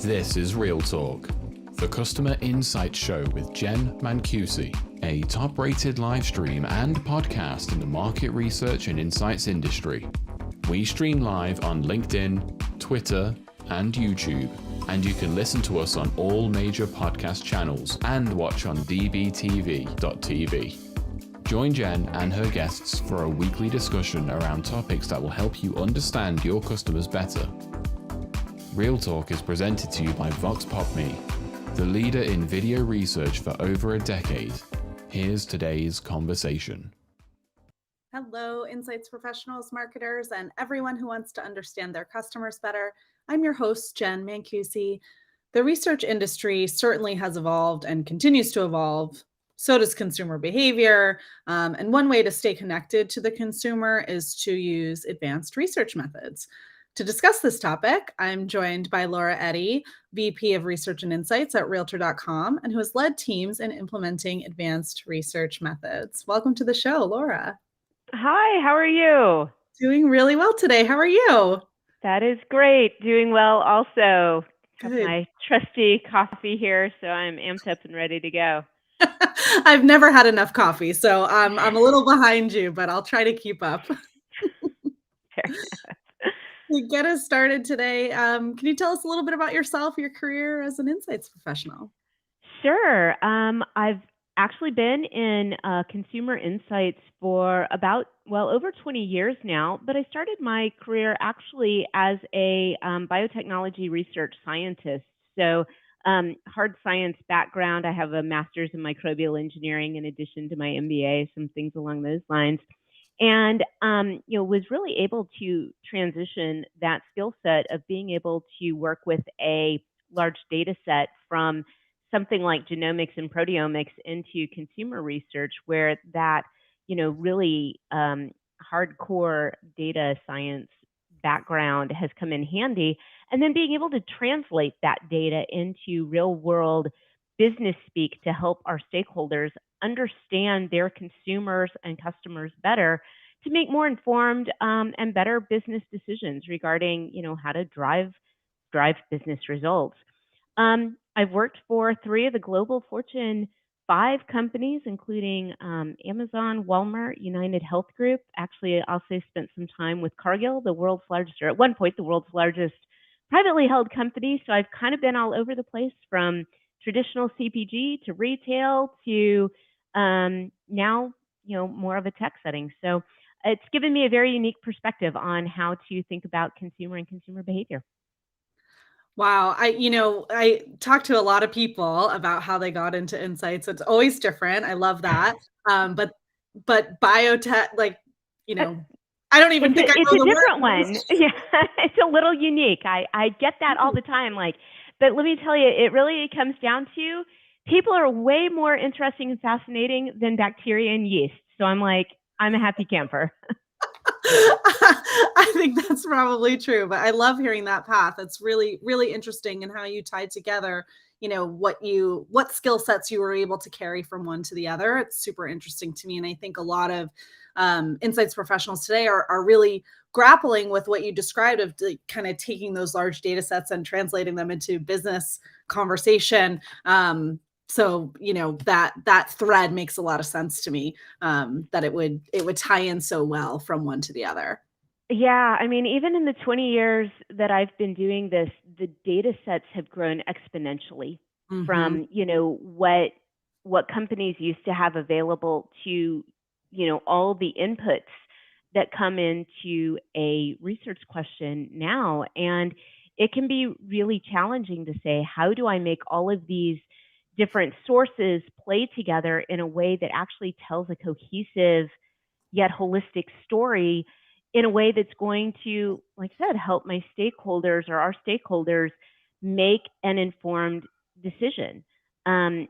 This is Real Talk, the Customer Insight Show with Jenn Mancusi, a top-rated live stream and podcast in the market research and insights industry. We stream live on LinkedIn, Twitter, and YouTube, and you can listen to us on all major podcast channels and watch on dbtv.tv. Join Jenn and her guests for a weekly discussion around topics that will help you understand your customers better. Real Talk is presented to you by VoxPopMe, the leader in video research for over a decade. Here's today's conversation. Hello, insights professionals, marketers, and everyone who wants to understand their customers better. I'm your host, Jenn Mancusi. The research industry certainly has evolved and continues to evolve. So does consumer behavior. And one way to stay connected to the consumer is to use advanced research methods. To discuss this topic, I'm joined by Laura Eddy, VP of Research and Insights at Realtor.com, and who has led teams in implementing advanced research methods. Welcome to the show, Laura. Hi, how are you? Doing really well today. How are you? That is great. Doing well also. Got Good. my trusty coffee here, so I'm amped up and ready to go. I've never had enough coffee, so I'm a little behind you, but I'll try to keep up. To get us started today, can you tell us a little bit about yourself, your career as an insights professional? Sure. I've actually been in consumer insights for about, over 20 years now, but I started my career actually as a biotechnology research scientist. So hard science background. I have a master's in microbial engineering in addition to my MBA, some things along those lines. And, was really able to transition that skill set of being able to work with a large data set from something like genomics and proteomics into consumer research, where that, really hardcore data science background has come in handy. And then being able to translate that data into real world business speak to help our stakeholders understand their consumers and customers better to make more informed and better business decisions regarding, how to drive business results. I've worked for 3 of the global Fortune 5 companies, including Amazon, Walmart, United Health Group. Actually, I also spent some time with Cargill, the world's largest, or at one point, the world's largest privately held company. So I've kind of been all over the place, from traditional CPG to retail to now, more of a tech setting. So it's given me a very unique perspective on how to think about consumer and consumer behavior. Wow. I talk to a lot of people about how they got into insights. It's always different. I love that. But biotech, I don't even think I know It's a the different word. one. Yeah, it's a little unique. I get that all the time. But let me tell you, it really comes down to people are way more interesting and fascinating than bacteria and yeast. So I'm a happy camper. I think that's probably true, but I love hearing that path. It's really, really interesting, and how you tied together, what skill sets you were able to carry from one to the other. It's super interesting to me. And I think a lot of insights professionals today are really grappling with what you described of kind of taking those large data sets and translating them into business conversation. So, that thread makes a lot of sense to me, that it would tie in so well from one to the other. Yeah, I mean, even in the 20 years that I've been doing this, the data sets have grown exponentially from, what companies used to have available to, all the inputs that come into a research question now. And it can be really challenging to say, how do I make all of these different sources play together in a way that actually tells a cohesive yet holistic story in a way that's going to, like I said, help my stakeholders or our stakeholders make an informed decision. And,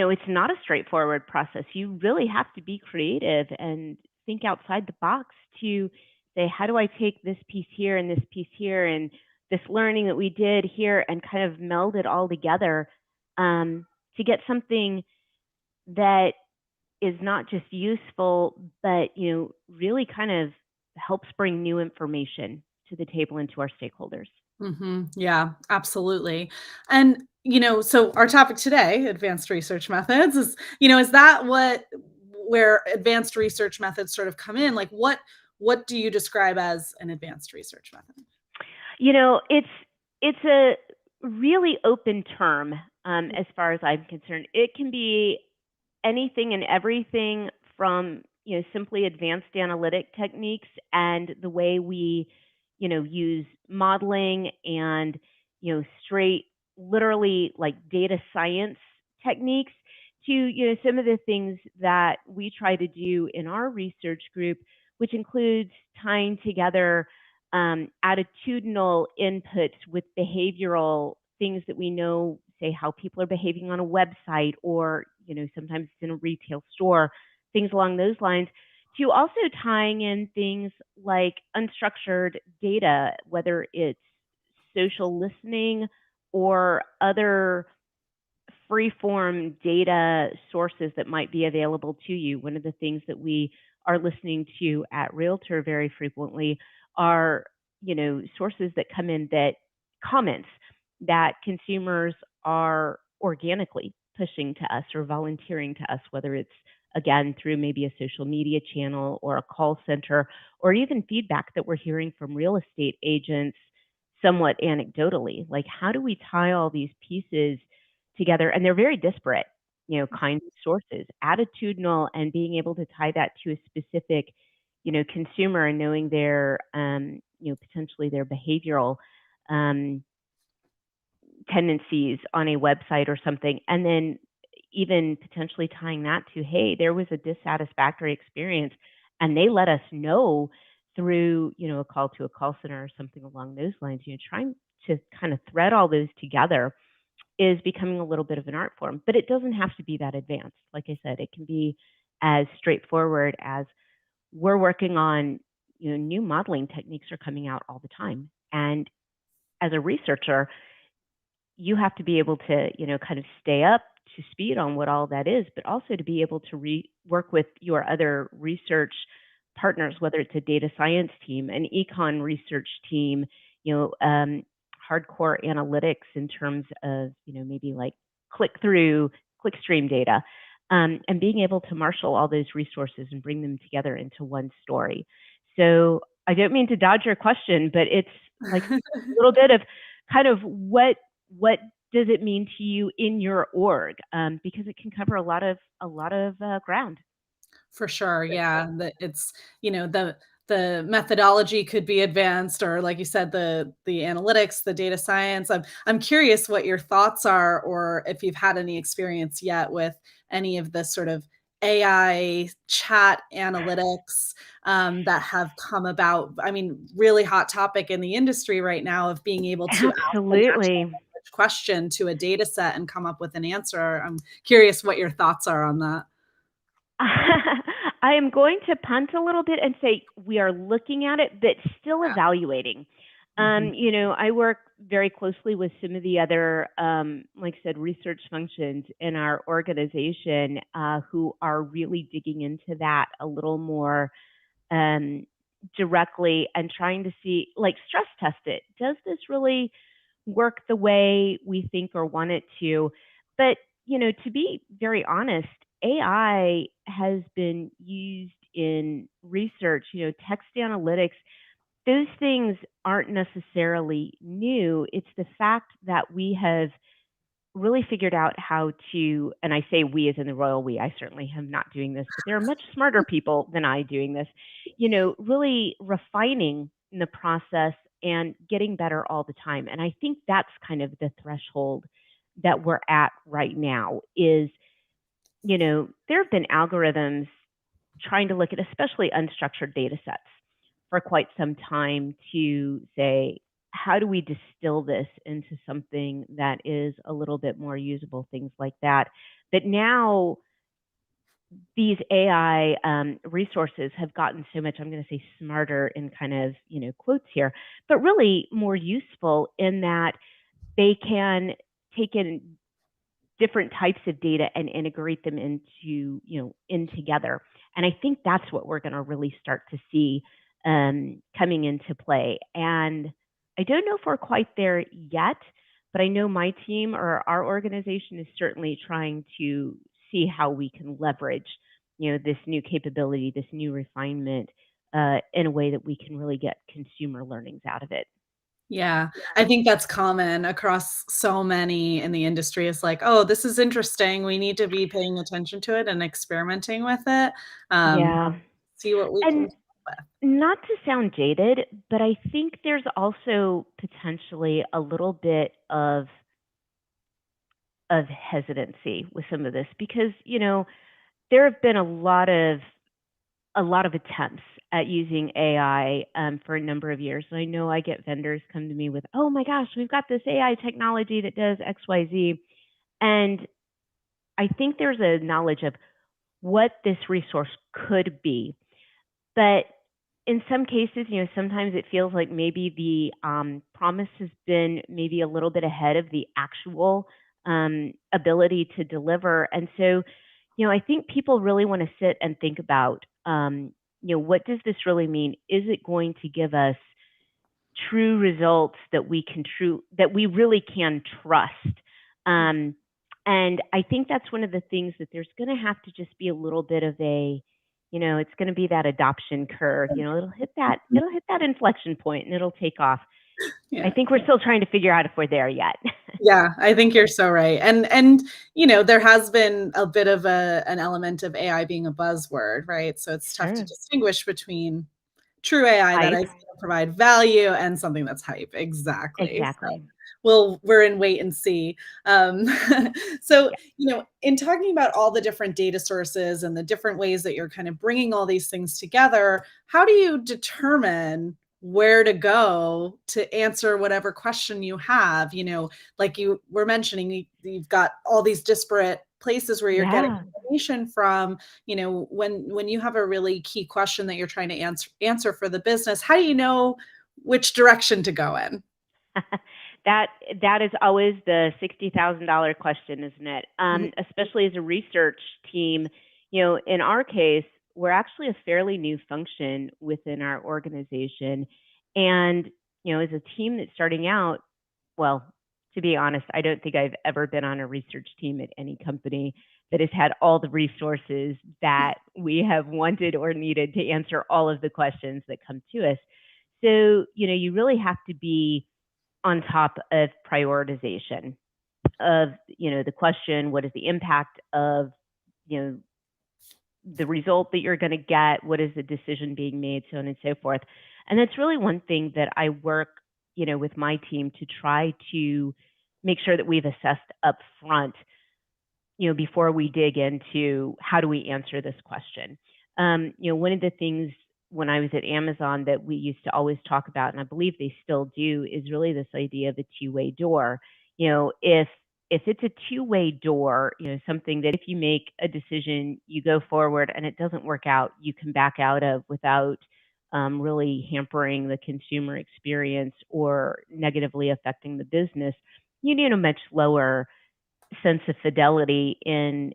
it's not a straightforward process. You really have to be creative and think outside the box to say, how do I take this piece here and this piece here and this learning that we did here and kind of meld it all together to get something that is not just useful, but really kind of helps bring new information to the table and to our stakeholders. Yeah, absolutely. And, so our topic today, advanced research methods, is that where advanced research methods sort of come in? Like what do you describe as an advanced research method? It's a really open term as far as I'm concerned. It can be anything and everything from simply advanced analytic techniques and the way we use modeling and straight literally like data science techniques to some of the things that we try to do in our research group, which includes tying together attitudinal inputs with behavioral things that we know, say how people are behaving on a website or sometimes it's in a retail store, things along those lines, to also tying in things like unstructured data, whether it's social listening or other free-form data sources that might be available to you. One of the things that we are listening to at Realtor very frequently are, sources that come in, that comments that consumers are organically pushing to us or volunteering to us, whether it's again through maybe a social media channel or a call center, or even feedback that we're hearing from real estate agents somewhat anecdotally. Like, how do we tie all these pieces together? And they're very disparate, kinds of sources, attitudinal, and being able to tie that to a specific, consumer, and knowing their, potentially their behavioral tendencies on a website or something, and then even potentially tying that to, hey, there was a dissatisfactory experience, and they let us know through, a call to a call center or something along those lines. Trying to kind of thread all those together is becoming a little bit of an art form, but it doesn't have to be that advanced. Like I said, it can be as straightforward as we're working on, new modeling techniques are coming out all the time. And as a researcher, you have to be able to, kind of stay up to speed on what all that is, but also to be able to work with your other research partners, whether it's a data science team, an econ research team, hardcore analytics in terms of, maybe like clickstream data, and being able to marshal all those resources and bring them together into one story. So I don't mean to dodge your question, but it's like a little bit of kind of what does it mean to you in your org? Because it can cover a lot of ground. For sure. Yeah. It's, the methodology could be advanced, or like you said, the analytics, the data science. I'm curious what your thoughts are, or if you've had any experience yet with any of the sort of AI chat analytics that have come about. I mean, really hot topic in the industry right now of being able to ask a natural Absolutely. language question to a data set and come up with an answer. I'm curious what your thoughts are on that. I am going to punt a little bit and say we are looking at it, but still evaluating. Mhm. I work very closely with some of the other, like I said, research functions in our organization who are really digging into that a little more directly and trying to see, like, stress test it. Does this really work the way we think or want it to? But, to be very honest, AI has been used in research, text analytics. Those things aren't necessarily new. It's the fact that we have really figured out how to, and I say we as in the royal we, I certainly am not doing this, but there are much smarter people than I doing this, really refining the process and getting better all the time. And I think that's kind of the threshold that we're at right now is, there have been algorithms trying to look at especially unstructured data sets for quite some time to say, how do we distill this into something that is a little bit more usable, things like that. But now these AI resources have gotten so much, I'm going to say smarter in kind of, quotes here, but really more useful in that they can take in different types of data and integrate them into, in together. And I think that's what we're going to really start to see coming into play. And I don't know if we're quite there yet, but I know my team or our organization is certainly trying to see how we can leverage, this new capability, this new refinement, in a way that we can really get consumer learnings out of it. Yeah, I think that's common across so many in the industry. It's like, "Oh, this is interesting. We need to be paying attention to it and experimenting with it, um, Yeah. see what we can And come up with." not to sound jaded, but I think there's also potentially a little bit of hesitancy with some of this because, there have been a lot of attempts at using AI for a number of years. And I know I get vendors come to me with, "Oh my gosh, we've got this AI technology that does XYZ." And I think there's a knowledge of what this resource could be. But in some cases, sometimes it feels like maybe the promise has been maybe a little bit ahead of the actual ability to deliver. And so, I think people really want to sit and think about, what does this really mean? Is it going to give us true results that we really can trust? And I think that's one of the things that there's going to have to just be a little bit of it's going to be that adoption curve. It'll hit that inflection point and it'll take off. I Yeah. think we're still trying to figure out if we're there yet. Yeah, I think you're so right. And there has been a bit of an element of AI being a buzzword, right? So it's tough to Sure. distinguish between true AI that is Hype. gonna provide value and something that's hype. Exactly. So, Exactly. well, we're in wait and see. Um, so, Yeah. in talking about all the different data sources and the different ways that you're kind of bringing all these things together, how do you determine where to go to answer whatever question you have? Like you were mentioning, you've got all these disparate places where you're getting Yeah. information from. When you have a really key question that you're trying to answer for the business, how do you know which direction to go in? That that is always the $60,000 question, isn't it? Mhm. Especially as a research team, in our case, we're actually a fairly new function within our organization, and as a team that's starting out, well, to be honest, I don't think I've ever been on a research team at any company that has had all the resources that we have wanted or needed to answer all of the questions that come to us. So, you really have to be on top of prioritization of the question, what is the impact of you know the result that you're going to get, what is the decision being made, so on and so forth. And that's really one thing that I work with my team to try to make sure that we've assessed up front, before we dig into how do we answer this question. One of the things when I was at Amazon that we used to always talk about, and I believe they still do, is really this idea of a two-way door. If it's a two-way door, something that if you make a decision, you go forward and it doesn't work out, you can back out of without really hampering the consumer experience or negatively affecting the business, you need a much lower sense of fidelity in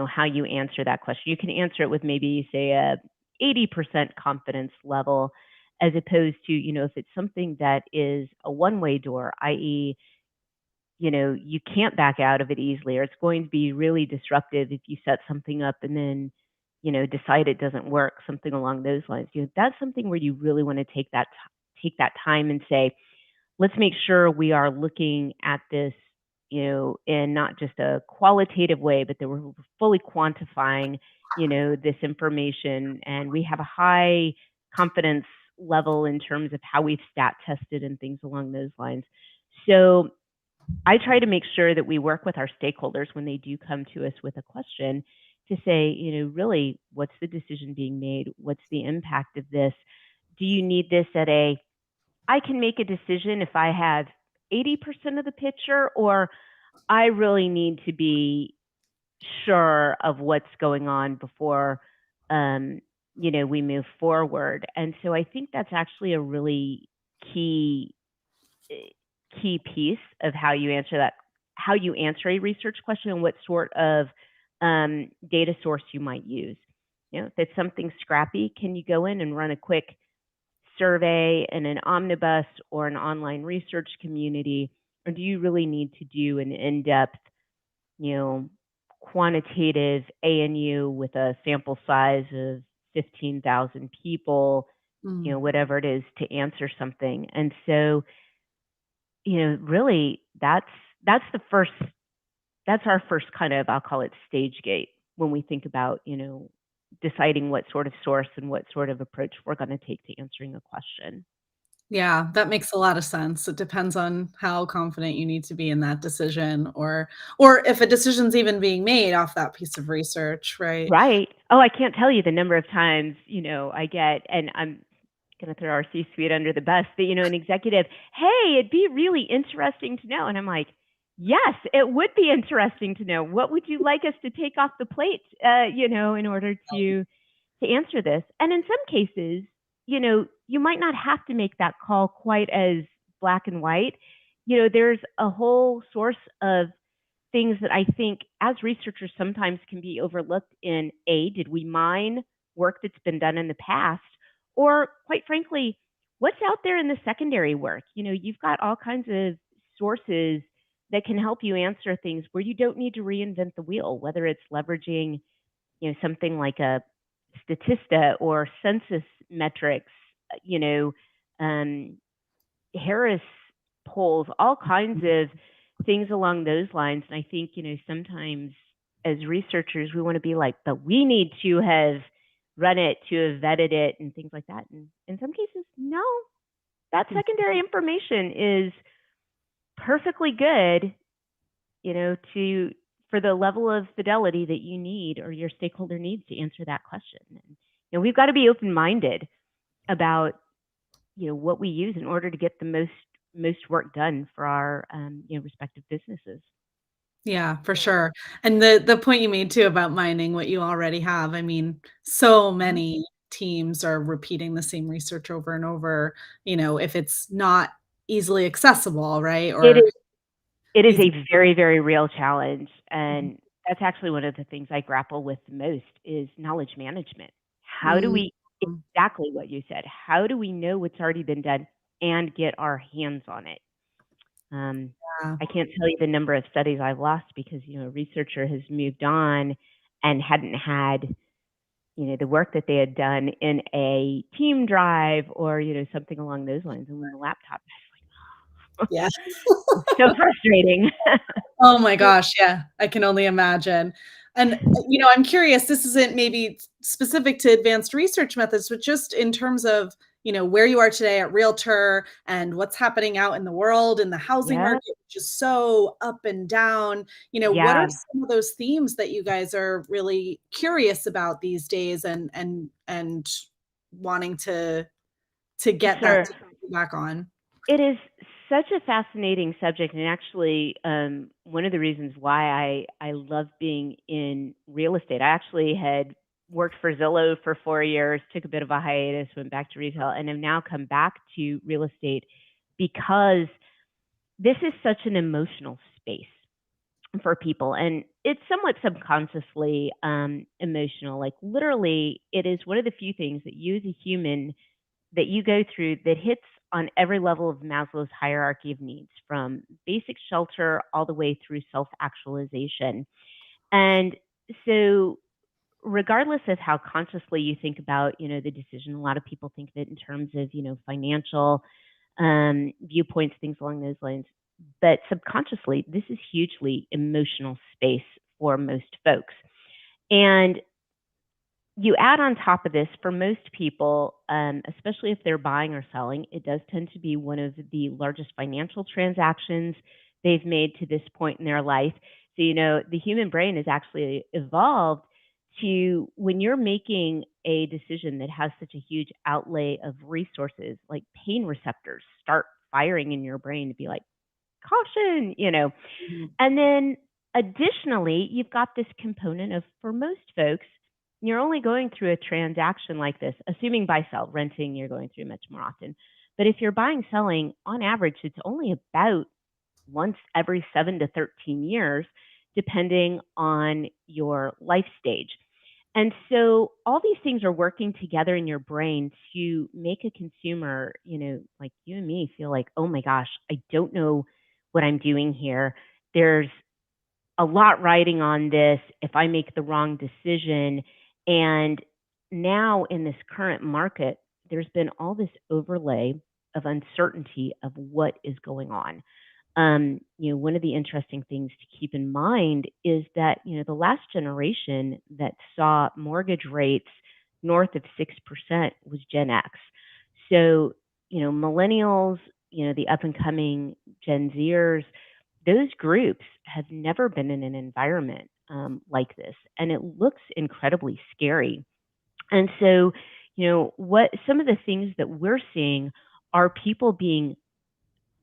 how you answer that question. You can answer it with maybe say a 80% confidence level, as opposed to if it's something that is a one-way door, i.e., you can't back out of it easily, or it's going to be really disruptive if you set something up and then decide it doesn't work, something along those lines. That's something where you really want to take that time and say, let's make sure we are looking at this, in not just a qualitative way, but that we're fully quantifying, this information, and we have a high confidence level in terms of how we've stat tested and things along those lines. So I try to make sure that we work with our stakeholders when they do come to us with a question to say, really, what's the decision being made? What's the impact of this? Do you need this I can make a decision if I have 80% of the picture, or I really need to be sure of what's going on before we move forward. And so I think that's actually a really key key piece of how you answer a research question and what sort of data source you might use. If it's something scrappy, can you go in and run a quick survey in an omnibus or an online research community, or do you really need to do an in-depth, quantitative ANU with a sample size of 15,000 people, Mm. whatever it is, to answer something? And so, really that's the first that's our first kind of, I'll call it, stage gate when we think about, deciding what sort of source and what sort of approach we're going to take to answering a question. Yeah, that makes a lot of sense. It depends on how confident you need to be in that decision or if a decision's even being made off that piece of research, right? Right. Oh, I can't tell you the number of times, I get, and I'm going to throw our C-suite under the bus, but, an executive, hey, it'd be really interesting to know. And I'm like, yes, it would be interesting to know. What would you like us to take off the plate, in order to answer this? And in some cases, you might not have to make that call quite as black and white. There's a whole source of things that I think as researchers sometimes can be overlooked in did we mine work that's been done in the past? Or quite frankly, what's out there in the secondary work? You've got all kinds of sources that can help you answer things where you don't need to reinvent the wheel, whether it's leveraging, something like a Statista or census metrics, you know, um, Harris polls, all kinds of things along those lines. And I think, sometimes as researchers, we want to be like, but we need to have run it, to have vetted it, and things like that. And in some cases, no, that secondary information is perfectly good, for the level of fidelity that you need or your stakeholder needs to answer that question. And we've got to be open-minded about what we use in order to get the most work done for our respective businesses. Yeah, for sure. And the point you made too about mining what you already have. I mean, so Mhm. many teams are repeating the same research over and over, if it's not easily accessible, right? It Or is it is easy. a very, very real challenge, Mhm. and that's actually one of the things I grapple with the most is knowledge management. How do Mm. we exactly what you said, how do we know what's already been done and get our hands on it? Um, Yeah. I can't tell you the number of studies I've lost because, a researcher has moved on and hadn't had, the work that they had done in a team drive or, something along those lines. And when the laptop, Yeah. it's so frustrating. Oh my gosh, yeah, I can only imagine. And, I'm curious, this isn't maybe specific to advanced research methods, but just in terms of, where you are today at Realtor and what's happening out in the world in the housing Yeah, market, which is so up and down. What are yeah, some of those themes that you guys are really curious about these days and wanting to get that sure. back on? It is such a fascinating subject, and actually, one of the reasons why I love being in real estate. I actually had worked for Zillow for 4 years, took a bit of a hiatus, went back to retail, and have now come back to real estate because this is such an emotional space for people, and it's somewhat subconsciously emotional. Like literally, it is one of the few things that you as a human that you go through that hits on every level of Maslow's hierarchy of needs, from basic shelter all the way through self actualization. And so, regardless of how consciously you think about, the decision, a lot of people think of it in terms of, financial viewpoints, things along those lines. But subconsciously, this is hugely emotional space for most folks. And you add on top of this, for most people, especially if they're buying or selling, it does tend to be one of the largest financial transactions they've made to this point in their life. So, the human brain has actually evolved to, when you're making a decision that has such a huge outlay of resources, like pain receptors start firing in your brain to be like, caution. Mhm. And then additionally, you've got this component of, for most folks, you're only going through a transaction like this, assuming buy sell, renting, you're going through much more often. But if you're buying, selling, on average, it's only about once every 7 to 13 years, depending on your life stage. And so all these things are working together in your brain to make a consumer, like you and me, feel like, oh my gosh, I don't know what I'm doing here. There's a lot riding on this if I make the wrong decision. And now in this current market, there's been all this overlay of uncertainty of what is going on. One of the interesting things to keep in mind is that, the last generation that saw mortgage rates north of 6% was Gen X. So, millennials, the up and coming Gen Zers, those groups have never been in an environment like this. And it looks incredibly scary. And so, what some of the things that we're seeing are people being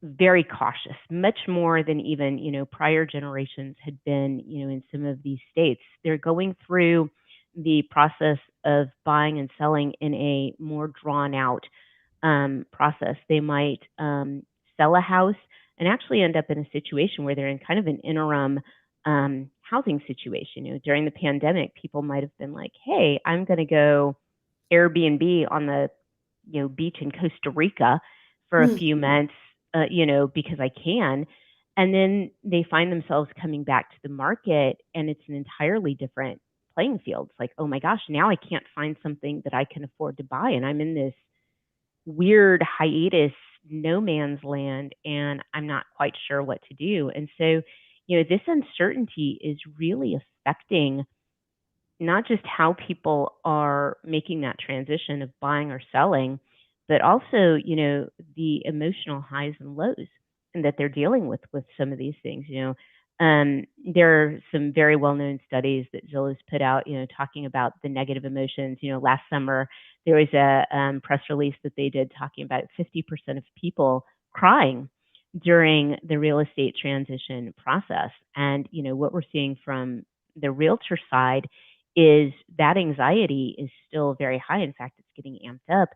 very cautious, much more than even, prior generations had been, in some of these states. They're going through the process of buying and selling in a more drawn out process. They might sell a house and actually end up in a situation where they're in kind of an interim housing situation. During the pandemic, people might have been like, hey, I'm going to go Airbnb on the beach in Costa Rica for a few months, because I can. And then they find themselves coming back to the market and it's an entirely different playing field. It's like, oh my gosh, now I can't find something that I can afford to buy. And I'm in this weird hiatus, no man's land, and I'm not quite sure what to do. And so, this uncertainty is really affecting not just how people are making that transition of buying or selling, but also, the emotional highs and lows and that they're dealing with some of these things. There are some very well-known studies that Zillow's put out, talking about the negative emotions. Last summer there was a press release that they did talking about 50% of people crying during the real estate transition process. And, what we're seeing from the realtor side is that anxiety is still very high. In fact, it's getting amped up.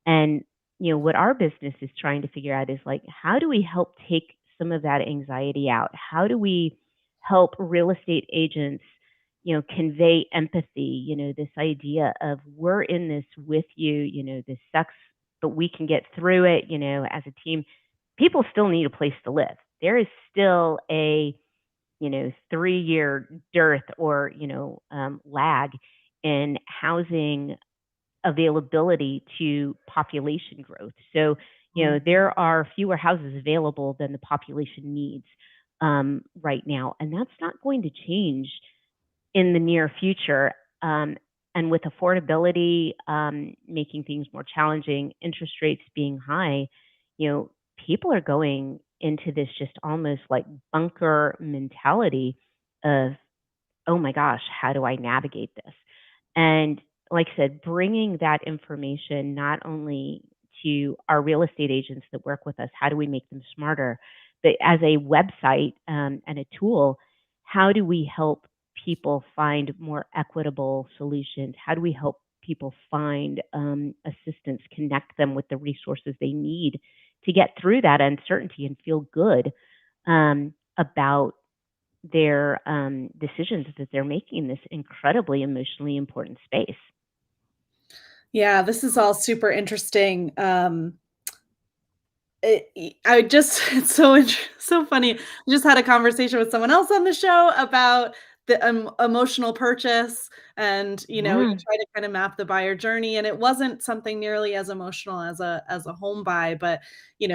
And, what our business is trying to figure out is like, how do we help take some of that anxiety out? How do we help real estate agents, convey empathy, this idea of we're in this with you, this sucks, but we can get through it, as a team. People still need a place to live. There is still a 3-year dearth or, lag in housing availability to population growth. So, there are fewer houses available than the population needs right now. And that's not going to change in the near future. And with affordability making things more challenging, interest rates being high, people are going into this just almost like bunker mentality of, oh my gosh, how do I navigate this? And like I said, bringing that information not only to our real estate agents that work with us, how do we make them smarter, but as a website and a tool, how do we help people find more equitable solutions? How do we help people find assistance, connect them with the resources they need to get through that uncertainty and feel good about their decisions that they're making in this incredibly emotionally important space. Yeah, this is all super interesting. I just it's so funny. I just had a conversation with someone else on the show about the emotional purchase, and we Yeah, try to kind of map the buyer journey, and it wasn't something nearly as emotional as a home buy, but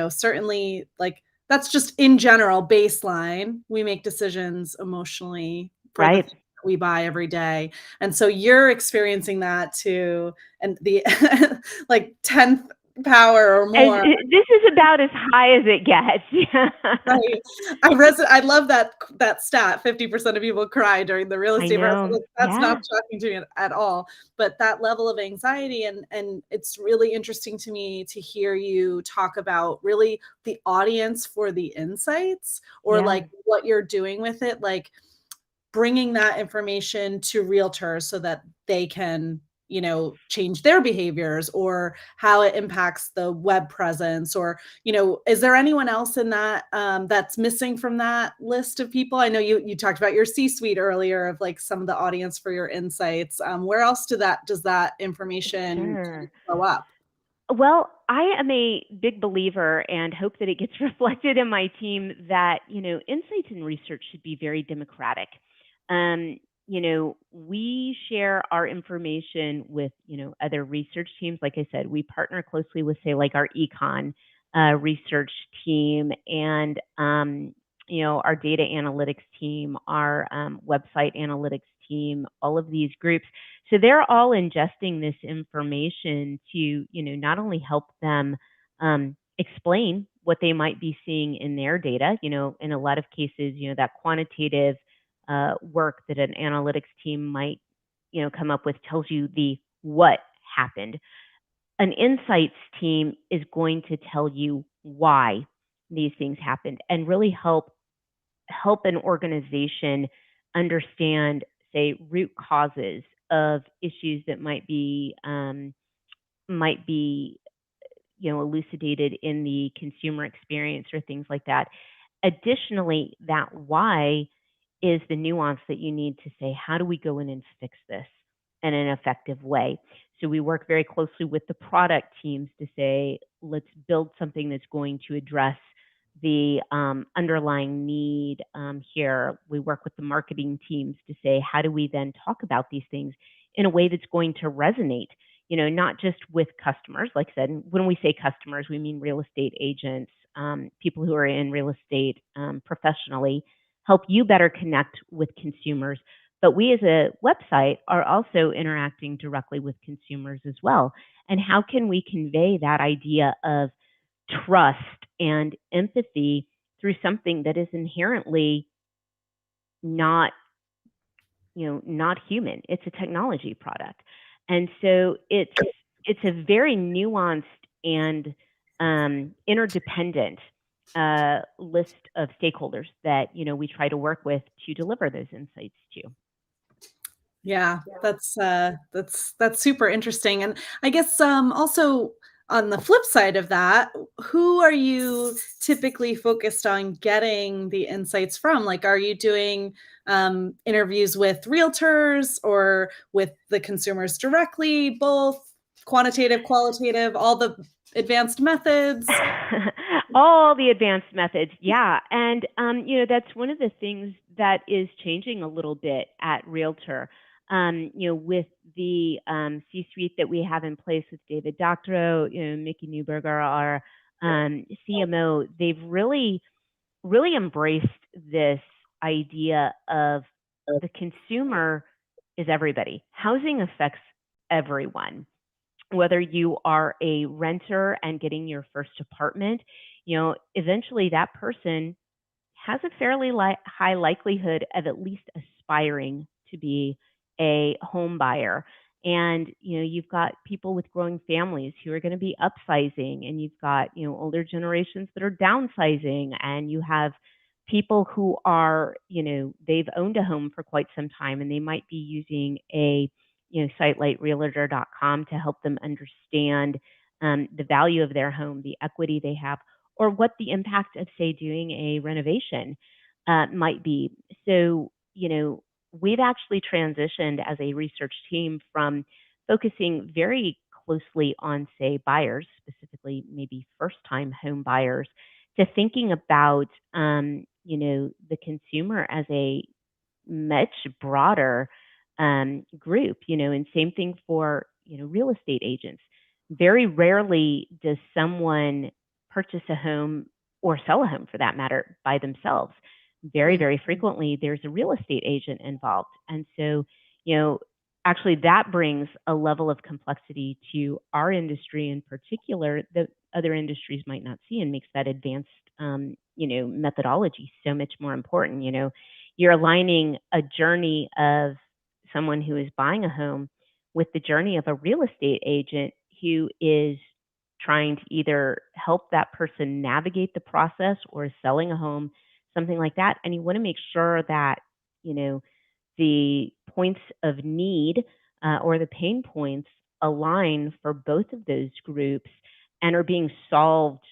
certainly, like, that's just in general baseline. We make decisions emotionally for the right. things that we buy every day, and so you're experiencing that too, and the like 10th power or more. This is about as high as it gets. Right. I love that stat, 50% of people cry during the real I estate process. know. Like, that's not Yeah, shocking to me at all, but that level of anxiety, and it's really interesting to me to hear you talk about really the audience for the insights, or yeah. like what you're doing with it, like bringing that information to realtors so that they can change their behaviors, or how it impacts the web presence, or is there anyone else in that that's missing from that list of people? I know you talked about your C-suite earlier, of like some of the audience for your insights. Where else does that information Sure. show up? Well, I am a big believer and hope that it gets reflected in my team that, insights and research should be very democratic. We share our information with, other research teams. Like I said, we partner closely with, say, like our econ research team and, our data analytics team, our website analytics team, all of these groups. So they're all ingesting this information to, not only help them explain what they might be seeing in their data. In a lot of cases, that quantitative work that an analytics team might, come up with tells you the what happened. An insights team is going to tell you why these things happened and really help an organization understand, say, root causes of issues that might be elucidated in the consumer experience or things like that. Additionally, that why is the nuance that you need to say, how do we go in and fix this in an effective way? So we work very closely with the product teams to say, let's build something that's going to address the underlying need here. We work with the marketing teams to say, how do we then talk about these things in a way that's going to resonate, not just with customers. Like I said, when we say customers, we mean real estate agents, people who are in real estate professionally, help you better connect with consumers. But we as a website are also interacting directly with consumers as well. And how can we convey that idea of trust and empathy through something that is inherently not, not human? It's a technology product. And so it's a very nuanced and interdependent list of stakeholders that we try to work with to deliver those insights to. Yeah, that's super interesting. And I guess also on the flip side of that, who are you typically focused on getting the insights from? Like, are you doing interviews with realtors or with the consumers directly, both quantitative, qualitative, all the advanced methods? All the advanced methods, yeah. And that's one of the things that is changing a little bit at Realtor. With the C-suite that we have in place with David Doctorow, Mickey Newberger, our CMO, they've really embraced this idea of the consumer is everybody. Housing affects everyone. Whether you are a renter and getting your first apartment, eventually that person has a fairly high likelihood of at least aspiring to be a home buyer. And you've got people with growing families who are going to be upsizing, and you've got older generations that are downsizing, and you have people who are they've owned a home for quite some time, and they might be using a site like realtor.com to help them understand the value of their home, the equity they have, or what the impact of, say, doing a renovation might be. So, we've actually transitioned as a research team from focusing very closely on, say, buyers, specifically maybe first-time home buyers, to thinking about, the consumer as a much broader group, and same thing for, real estate agents. Very rarely does someone purchase a home or sell a home for that matter by themselves. Very, very frequently there's a real estate agent involved. And so, actually that brings a level of complexity to our industry in particular that other industries might not see, and makes that advanced, methodology so much more important. You're aligning a journey of someone who is buying a home with the journey of a real estate agent who is trying to either help that person navigate the process or is selling a home, something like that. And you want to make sure that, the points of need or the pain points align for both of those groups and are being solved,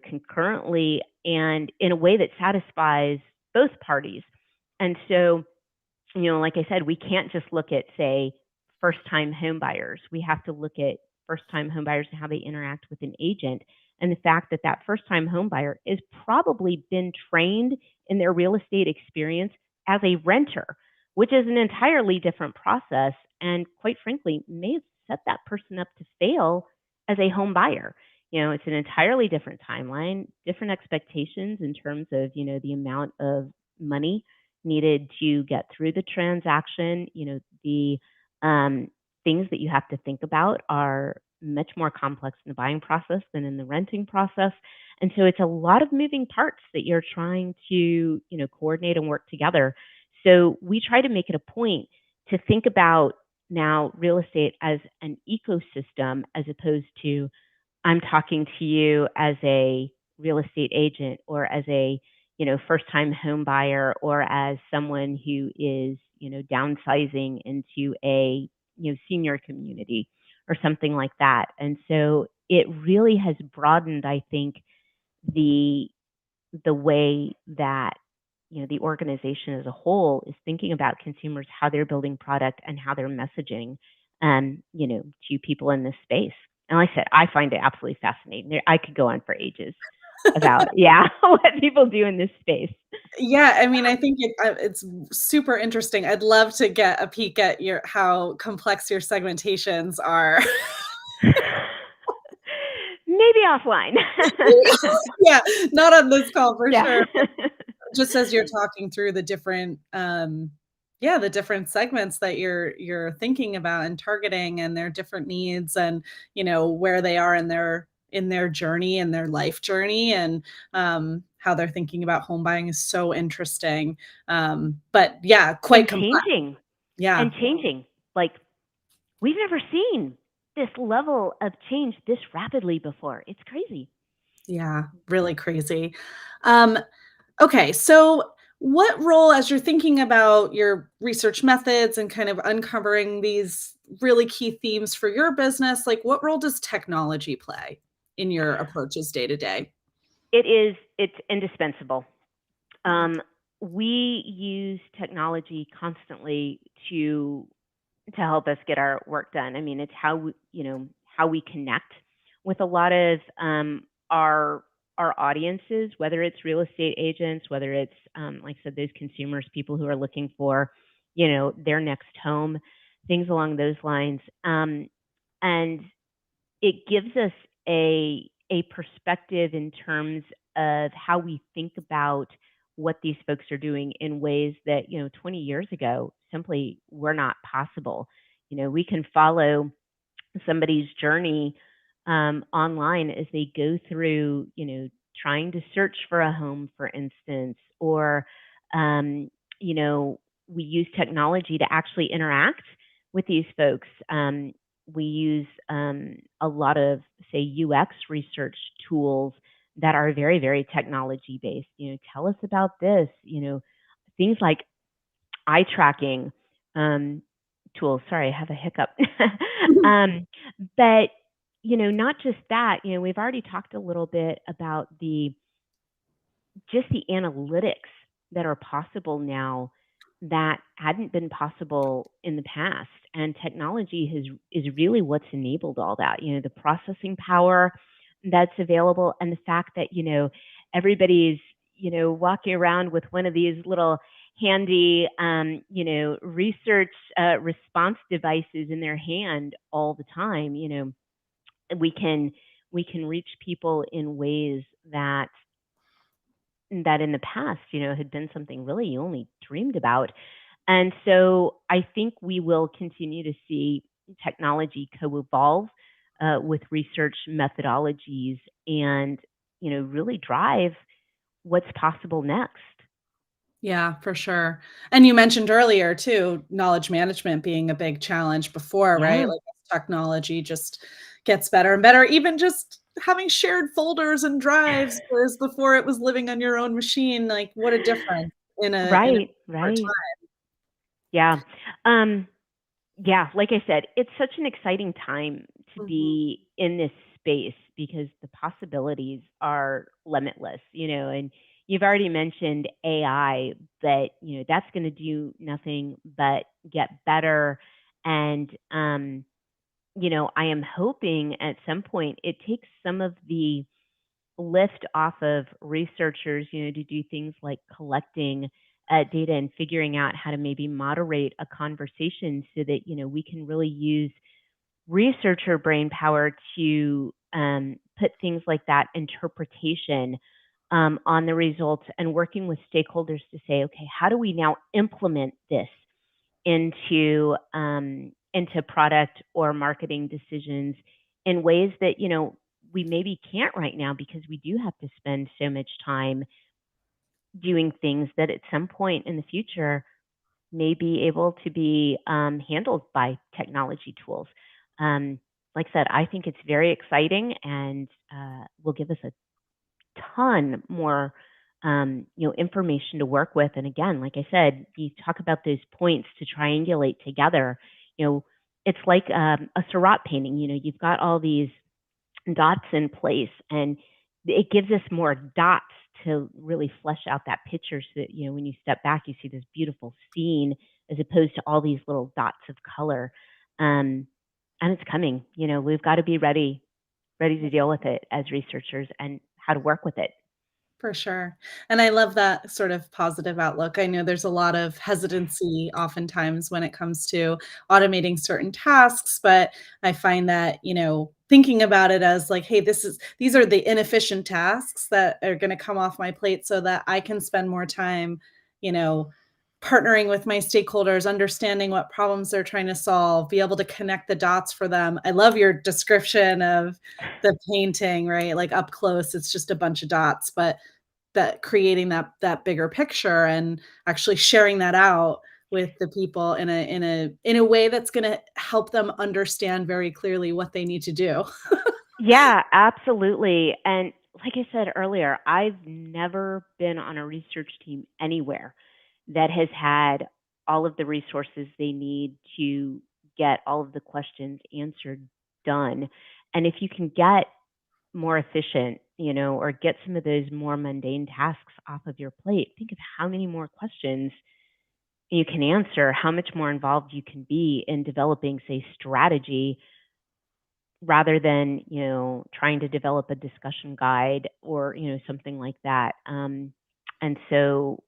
concurrently and in a way that satisfies both parties. And so, like I said, we can't just look at, say, first time home buyers. We have to look at first time home buyers and how they interact with an agent. And the fact that that first time home buyer is probably been trained in their real estate experience as a renter, which is an entirely different process. And quite frankly, may have set that person up to fail as a home buyer. It's an entirely different timeline, different expectations in terms of, the amount of money needed to get through the transaction. The things that you have to think about are much more complex in the buying process than in the renting process. And so it's a lot of moving parts that you're trying to, coordinate and work together. So we try to make it a point to think about now real estate as an ecosystem as opposed to I'm talking to you as a real estate agent or as a, first time home buyer or as someone who is, downsizing into a, senior community or something like that. And so it really has broadened, I think, the way that the organization as a whole is thinking about consumers, how they're building product and how they're messaging to people in this space. And like I said, I find it absolutely fascinating. I could go on for ages about what people do in this space. Yeah, I mean, I think it's super interesting. I'd love to get a peek at how complex your segmentations are. Maybe offline. Yeah, not on this call for Yeah. sure. Just as you're talking through the different, the different segments that you're thinking about and targeting and their different needs and, where they are in their journey and their life journey and, how they're thinking about home buying is so interesting. But yeah, quite complex. Changing. Yeah. And changing. Like, we've never seen this level of change this rapidly before. It's crazy. Yeah, really crazy. Um, okay, so what role, as you're thinking about your research methods and kind of uncovering these really key themes for your business, like what role does technology play in your approaches day to day? It's indispensable. We use technology constantly to help us get our work done. I mean, it's how we connect with a lot of our audiences, whether it's real estate agents, whether it's like I said, those consumers, people who are looking for, their next home, things along those lines. And it gives us a perspective in terms of how we think about what these folks are doing in ways that 20 years ago simply were not possible. We can follow somebody's journey online as they go through trying to search for a home, for instance, or um, you know we use technology to actually interact with these folks. We use a lot of, say, UX research tools that are very, very technology based. Tell us about this. Things like eye tracking tools. Sorry, I have a hiccup. But not just that. We've already talked a little bit about the analytics that are possible now that hadn't been possible in the past. And technology is really what's enabled all that. The processing power that's available, and the fact that everybody's walking around with one of these little handy research response devices in their hand all the time. We can reach people in ways that in the past, had been something really you only dreamed about. And so I think we will continue to see technology co-evolve with research methodologies and, really drive what's possible next. Yeah, for sure. And you mentioned earlier too, knowledge management being a big challenge before, right? Yeah, Like technology just gets better and better. Even just having shared folders and drives, whereas before it was living on your own machine. Like what a difference in a right, short right. time. Yeah. Um, Yeah, like I said, it's such an exciting time to Mhm. be in this space because the possibilities are limitless, and you've already mentioned AI, but that's going to do nothing but get better. And I am hoping at some point it takes some of the lift off of researchers, to do things like collecting data and figuring out how to maybe moderate a conversation so that, we can really use researcher brain power to put things like that interpretation on the results and working with stakeholders to say, okay, how do we now implement this into product or marketing decisions in ways that we maybe can't right now because we do have to spend so much time doing things that at some point in the future may be able to be handled by technology tools. Um, like I said, I think it's very exciting and will give us a ton more information to work with. And again, like I said, you talk about those points to triangulate together. It's like a Seurat painting. You've got all these dots in place, and it gives us more dots to really flesh out that picture so that when you step back you see this beautiful scene as opposed to all these little dots of color. And it's coming. We've got to be ready to deal with it as researchers and how to work with it. For sure. And I love that sort of positive outlook. I know there's a lot of hesitancy oftentimes when it comes to automating certain tasks, but I find that, thinking about it as like, hey, these are the inefficient tasks that are going to come off my plate so that I can spend more time, you know, partnering with my stakeholders, understanding what problems they're trying to solve, be able to connect the dots for them. I love your description of the painting, right? Like up close, it's just a bunch of dots, but that creating that bigger picture and actually sharing that out with the people in a way that's gonna help them understand very clearly what they need to do. Yeah, absolutely. And like I said earlier, I've never been on a research team anywhere that has had all of the resources they need to get all of the questions answered done. And if you can get more efficient, or get some of those more mundane tasks off of your plate, think of how many more questions you can answer, how much more involved you can be in developing, say, strategy rather than trying to develop a discussion guide or something like that. And so,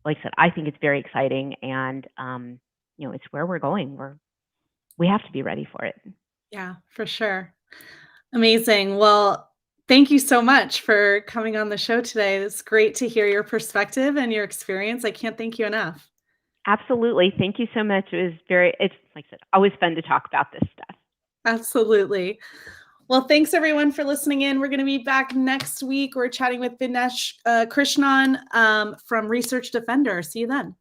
like I said, I think it's very exciting, and it's where we're going. We have to be ready for it. Yeah, for sure. Amazing. Well, thank you so much for coming on the show today. It's great to hear your perspective and your experience. I can't thank you enough. Absolutely. Thank you so much. It's like I said, always fun to talk about this stuff. Absolutely. Well, thanks everyone for listening in. We're going to be back next week. We're chatting with Vinesh Krishnan from Research Defender. See you then.